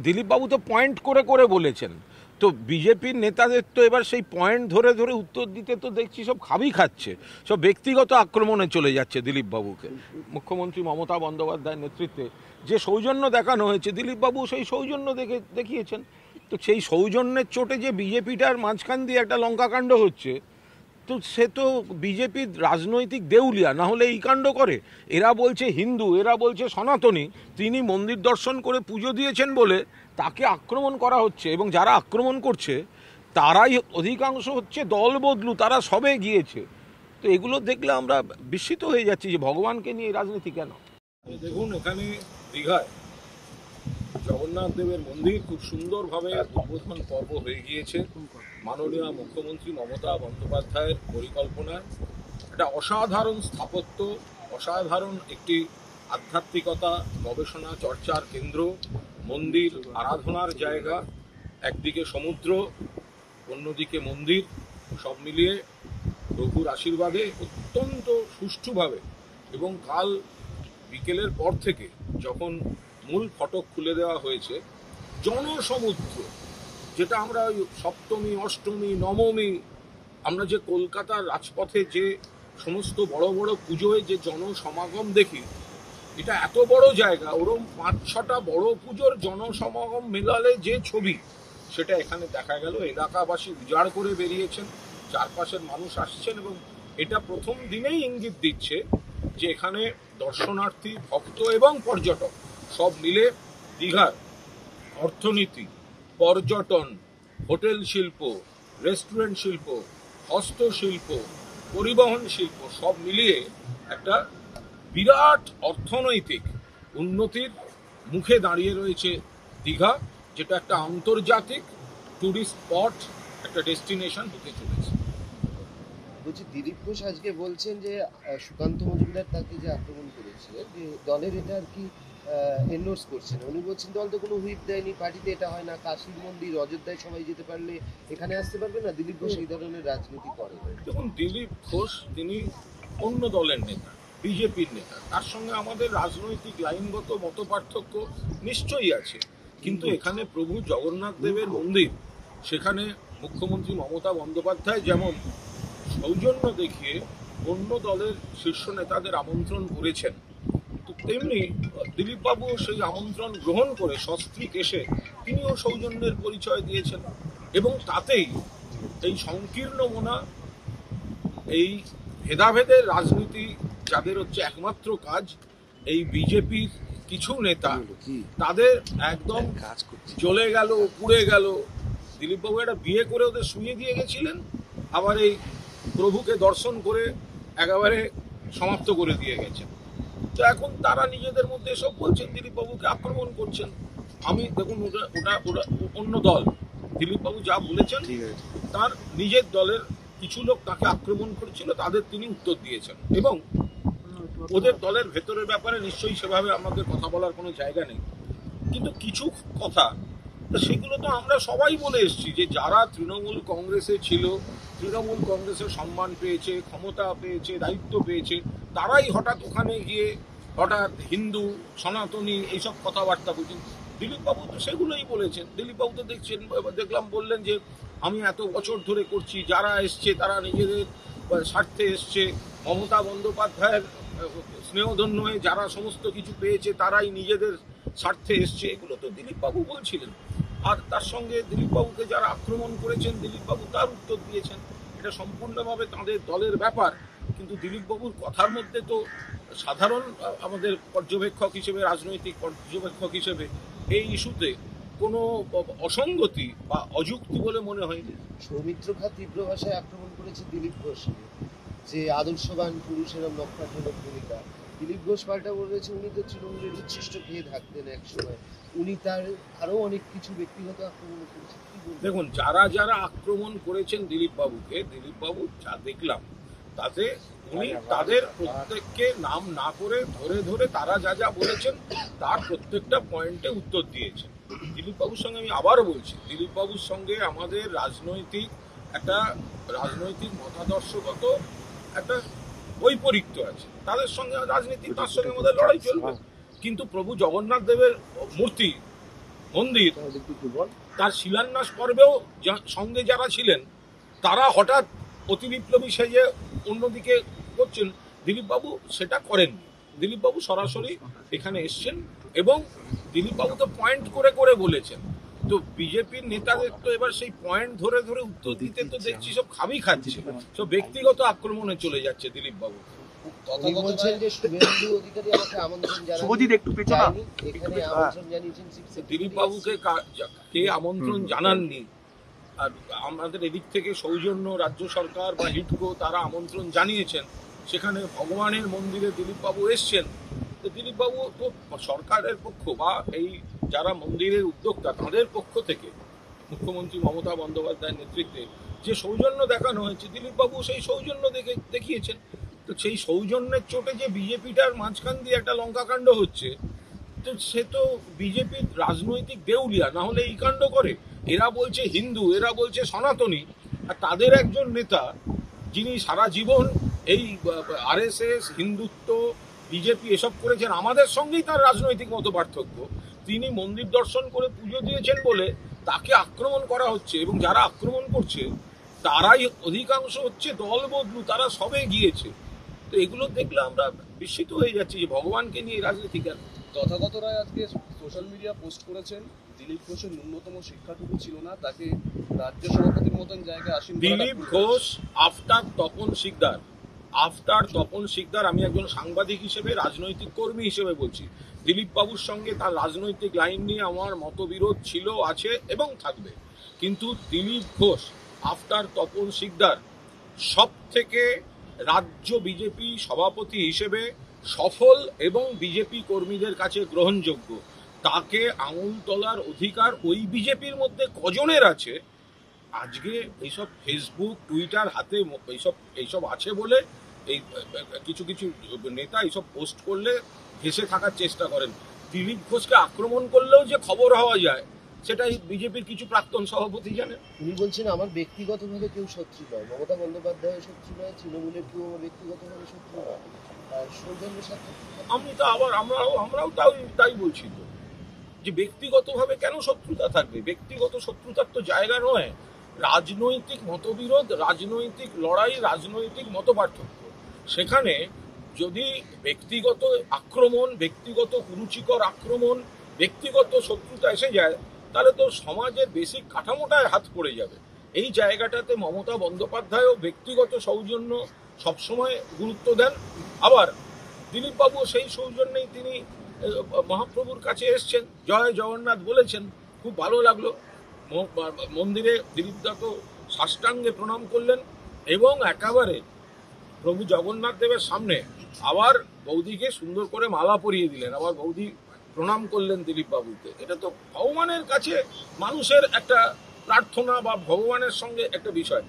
দিলীপবাবু তো পয়েন্ট করে করে বলেছেন, তো বিজেপির নেতাদের তো এবার সেই পয়েন্ট ধরে ধরে উত্তর দিতে তো দেখছি সব খাবি খাচ্ছে, সব ব্যক্তিগত আক্রমণে চলে যাচ্ছে দিলীপবাবুকে। মুখ্যমন্ত্রী মমতা বন্দ্যোপাধ্যায়ের নেতৃত্বে যে সৌজন্য দেখানো হয়েছে, দিলীপবাবু সেই সৌজন্য দেখিয়েছেন। তো সেই সৌজন্যের চোটে যে বিজেপিটার মাঝখান দিয়ে একটা লঙ্কাকাণ্ড হচ্ছে, তো সে তো বিজেপির রাজনৈতিক দেউলিয়া, না হলে এই কাণ্ড করে। এরা বলছে হিন্দু, এরা বলছে সনাতনী, তিনি মন্দির দর্শন করে পুজো দিয়েছেন বলে তাকে আক্রমণ করা হচ্ছে, এবং যারা আক্রমণ করছে তারাই অধিকাংশ হচ্ছে দল বদলু, তারা সবে গিয়েছে। তো এগুলো দেখলে আমরা বিস্মিত হয়ে যাচ্ছি যে ভগবানকে নিয়ে এই রাজনীতি কেন। দেখুন, এখানে দীঘায় জগন্নাথ দেবের মন্দির খুব সুন্দরভাবে উদ্বোধন পর্ব হয়ে গিয়েছে। মাননীয় মুখ্যমন্ত্রী মমতা বন্দ্যোপাধ্যায়ের পরিকল্পনায় একটা অসাধারণ স্থাপত্য, অসাধারণ একটি আধ্যাত্মিকতা, গবেষণা চর্চার কেন্দ্র, মন্দির, আরাধনার জায়গা, একদিকে সমুদ্র, অন্যদিকে মন্দির, সব মিলিয়ে প্রভুর আশীর্বাদে অত্যন্ত সুষ্ঠুভাবে, এবং কাল বিকেলের পর থেকে যখন মূল ফটক খুলে দেওয়া হয়েছে, জনসমুদ্র, যেটা আমরা ওই সপ্তমী, অষ্টমী, নবমী আমরা যে কলকাতার রাজপথে যে সমস্ত বড় বড় পুজোয় যে জনসমাগম দেখি, এটা এত বড় জায়গা, ওরম 5-6টা বড় পুজোর জনসমাগম মেলালে যে ছবি, সেটা এখানে দেখা গেল। এলাকাবাসী উজাড় করে বেরিয়েছেন, চারপাশের মানুষ আসছেন, এবং এটা প্রথম দিনেই ইঙ্গিত দিচ্ছে যে এখানে দর্শনার্থী, ভক্ত এবং পর্যটক সব মিলে দীঘার অর্থনীতি, পর্যটন, হোটেল শিল্প, রেস্টুরেন্ট শিল্প, হস্তশিল্প, পরিবহন শিল্প সব মিলিয়ে একটা বিরাট অর্থনৈতিক উন্নতির মুখে দাঁড়িয়ে রয়েছে দীঘা, যেটা একটা আন্তর্জাতিক ট্যুরিস্ট স্পট, একটা ডেস্টিনেশন হতে চলেছে। বলছি, দিলীপ ঘোষ আজকে বলছেন যে সুকান্ত মজুমদার তাকে যে আক্রমণ করেছে, যে দলের এটা আর কি এন্ডোর্স করছেন। উনি বলছেন দল তো কোনো হুইপ দেয়নি, পার্টিতে এটা হয় না, কাশীর মন্দির, অযোধ্যায় সবাই যেতে পারলে এখানে আসতে পারবে না। দিলীপ ঘোষ এই ধরনের রাজনীতি করে। দেখুন, দিলীপ ঘোষ তিনি অন্য দলের নেতা, বিজেপির নেতা, তার সঙ্গে আমাদের রাজনৈতিক লাইনগত মত পার্থক্য নিশ্চয়ই আছে, কিন্তু এখানে প্রভু জগন্নাথ দেবের মন্দির, সেখানে মুখ্যমন্ত্রী মমতা বন্দ্যোপাধ্যায় যেমন সৌজন্য দেখিয়ে অন্য দলের শীর্ষ নেতাদের আমন্ত্রণ করেছেন, তো তেমনি দিলীপবাবু সেই আমন্ত্রণ গ্রহণ করে সস্ত্রীক এসে তিনিও সৌজন্যের পরিচয় দিয়েছেন, এবং তাতেই এই সংকীর্ণ মোনা, এই ভেদাভেদের রাজনীতি যাদের হচ্ছে একমাত্র কাজ, এই বিজেপির কিছু নেতা তাদের একদম জ্বলে গেল, পুড়ে গেল। দিলীপবাবু একটা বিয়ে করে ওদের শুয়ে দিয়ে গেছিলেন, আবার এই প্রভুকে দর্শন করে একেবারে সমাপ্ত করে দিয়ে গেছেন। তো এখন তারা নিজেদের মধ্যে এসব বলছেন, দিলীপবাবুকে আক্রমণ করছেন। আমি দেখুন, ওটা অন্য দল, দিলীপবাবু যা বলেছেন তার নিজের দলের কিছু লোক তাকে আক্রমণ করেছিল, তাদের তিনি উত্তর দিয়েছেন, এবং ওদের দলের ভেতরের ব্যাপারে নিশ্চয়ই সেভাবে আমাদের কথা বলার কোনো জায়গা নেই। কিন্তু কিছু কথা সেগুলো তো আমরা সবাই বলে এসেছি, যে যারা তৃণমূল কংগ্রেসে ছিল, তৃণমূল কংগ্রেসের সম্মান পেয়েছে, ক্ষমতা পেয়েছে, দায়িত্ব পেয়েছে, তারাই হঠাৎ ওখানে গিয়ে হঠাৎ হিন্দু, সনাতনী এইসব কথাবার্তা বলছেন। দিলীপবাবু তো সেগুলোই বলেছেন। দিলীপবাবু তো দেখলাম বললেন যে আমি এত বছর ধরে করছি, যারা এসছে তারা নিজেদের স্বার্থে এসছে, মমতা বন্দ্যোপাধ্যায়ের স্নেহধন্য হয়ে যারা সমস্ত কিছু পেয়েছে তারাই নিজেদের স্বার্থে এসছে, এগুলো তো দিলীপবাবু বলছিলেন। আর তার সঙ্গে দিলীপবাবুকে যারা আক্রমণ করেছেন, দিলীপবাবু তার উত্তর দিয়েছেন। এটা সম্পূর্ণভাবে তাদের দলের ব্যাপার, কিন্তু দিলীপবাবুর কথার মধ্যে তো সাধারণ আমাদের পর্যবেক্ষক হিসেবে, রাজনৈতিক পর্যবেক্ষক হিসেবে এই ইস্যুতে কোনো অসঙ্গতি বা অযুক্তি বলে মনে হয়নি। সৌমিত্র খা তীব্র ভাষায় আক্রমণ করেছে দিলীপ ঘোষকে, যে আদর্শবান পুরুষের লক্ষাধিক ভূমিকা। দিলীপ ঘোষ পাল্টা বলেছে উনি তো তৃণমূলের উচ্ছিষ্ট খেয়ে থাকতেন একসময়, উনি তার আরো অনেক কিছু ব্যক্তিগত আক্রমণ করেছেন। দেখুন, যারা যারা আক্রমণ করেছেন দিলীপবাবুকে, দিলীপবাবু যা দেখলাম তাতে উনি তাদের প্রত্যেককে নাম না করে ধরে ধরে তারা যা যা বলেছেন তার প্রত্যেকটা পয়েন্টে উত্তর দিয়েছেন। দিলীপবাবুর সঙ্গে আমি আবারও বলছি, দিলীপবাবুর সঙ্গে আমাদের রাজনৈতিক মতাদর্শগত একটা বৈপরীত্য আছে, তাদের সঙ্গে রাজনীতি, তার সঙ্গে আমাদের লড়াই চলবে। কিন্তু প্রভু জগন্নাথ দেবের মূর্তি মন্দির, তার শিলান্যাস পর্বেও সঙ্গে যারা ছিলেন তারা হঠাৎ অতি বিপ্লবী সেজে অন্যদিকে করছেন। দিলীপবাবু সেটা করেননি। দিলীপবাবু সরাসরি এখানে এসছেন এবং দিলীপবাবু তো পয়েন্ট করে করে বলেছেন। তো বিজেপির নেতাদের তো এবার সেই পয়েন্ট ধরে ধরে উত্তর দিতে তো দেখছি সব খাবি খাচ্ছে, সব ব্যক্তিগত আক্রমণে চলে যাচ্ছে দিলীপবাবু। উনি বলছেন যে শুভেন্দু অধিকারী আমাকে আমন্ত্রণ জানাননি, এখানে আমন্ত্রণ জানিয়েছেন চিফ সেক্রেটারি। দিলীপবাবুকে কে আমন্ত্রণ জানাননি, আর আমাদের এদিক থেকে সৌজন্য রাজ্য সরকার বা হিডকো তারা আমন্ত্রণ জানিয়েছেন, সেখানে ভগবানের মন্দিরে দিলীপবাবু এসছেন। তো দিলীপবাবু তো সরকারের পক্ষ বা এই যারা মন্দিরের উদ্যোক্তা তাদের পক্ষ থেকে মুখ্যমন্ত্রী মমতা বন্দ্যোপাধ্যায়ের নেতৃত্বে যে সৌজন্য দেখানো হয়েছে, দিলীপবাবু সেই সৌজন্য দেখিয়েছেন। তো সেই সৌজন্যের চোটে যে বিজেপিটার মাঝখান দিয়ে একটা লঙ্কাকাণ্ড হচ্ছে, তো সে তো বিজেপির রাজনৈতিক দেউলিয়া, না হলে এই কাণ্ড করে। এরা বলছে হিন্দু, এরা বলছে সনাতনী, আর তাদের একজন নেতা যিনি সারা জীবন এই আরএসএস, হিন্দুত্ব, বিজেপি এসব করেছেন, আমাদের সঙ্গেই তার রাজনৈতিক মত পার্থক্য, তিনি মন্দির দর্শন করে পুজো দিয়েছেন বলে তাকে আক্রমণ করা হচ্ছে। এবং যারা আক্রমণ করছে তারাই অধিকাংশ হচ্ছে দল বদলু, তারা সবে গিয়েছে। তো এগুলো দেখলে আমরা বিস্মিত হয়ে যাচ্ছি যে ভগবানকে নিয়ে রাজনীতি কেন। তথাগত রায় আজকে সোশ্যাল মিডিয়া পোস্ট করেছেন, দিলীপ ঘোষের ন্যূনতম শিক্ষাটুকু ছিল না, তাকে রাজ্য সভাপতির মতন জায়গায় আসীন। দিলীপ ঘোষ আফটার তপন শিকদার, আমি একজন সাংবাদিক হিসেবে, রাজনৈতিক কর্মী হিসেবে বলছি, দিলীপ বাবুর সঙ্গে তার রাজনৈতিক লাইন নিয়ে আমার মতবিরোধ ছিল, আছে এবং থাকবে। কিন্তু দিলীপ ঘোষ আফটার তপন শিকদার সব থেকে রাজ্য বিজেপি সভাপতি হিসেবে সফল এবং বিজেপি কর্মীদের কাছে গ্রহণযোগ্য। তাকে আঙুল তোলার অধিকার ওই বিজেপির মধ্যে কজনের আছে? আজকে এইসব ফেসবুক, টুইটার হাতে এইসব আছে বলে এই কিছু কিছু নেতা এইসব পোস্ট করলে হেসে থাকার চেষ্টা করেন। দিলীপ ঘোষকে আক্রমণ করলেও যে খবর হওয়া যায় সেটাই বিজেপির কিছু প্রাক্তন সভাপতি জানেন। উনি বলছেন আমার ব্যক্তিগতভাবে কেউ শত্রু নয়, মমতা বন্দ্যোপাধ্যায় শত্রু নয়, তৃণমূলের কেউ আমার ব্যক্তিগতভাবে শত্রু নয়। আর সৌজন্যের সাথে আমি তো আবার আমরাও তাই বলছি তো, যে ব্যক্তিগতভাবে কেন শত্রুতা থাকবে? ব্যক্তিগত শত্রুতার তো জায়গা নয়। রাজনৈতিক মতবিরোধ, রাজনৈতিক লড়াই, রাজনৈতিক মতপার্থক্য, সেখানে যদি ব্যক্তিগত আক্রমণ, ব্যক্তিগত কুরুচিকর আক্রমণ, ব্যক্তিগত শত্রুতা এসে যায়, তাহলে তো সমাজের বেসিক কাঠামোটায় হাত পড়ে যাবে। এই জায়গাটাতে মমতা বন্দ্যোপাধ্যায়ও ব্যক্তিগত সৌজন্য সবসময় গুরুত্ব দেন। আবার দিলীপবাবু সেই সৌজন্যেই তিনি মহাপ্রভুর কাছে এসছেন, জয় জগন্নাথ বলেছেন, খুব ভালো লাগলো। মন্দিরে দিলীপদা তো সাষ্টাঙ্গে প্রণাম করলেন এবং একেবারে প্রভু জগন্নাথ দেবের সামনে আবার বৌদিকে সুন্দর করে মালা পরিয়ে দিলেন, আবার বৌদি প্রণাম করলেন দিলীপ বাবুকে। এটা তো ভগবানের কাছে মানুষের একটা প্রার্থনা বা ভগবানের সঙ্গে একটা বিষয়।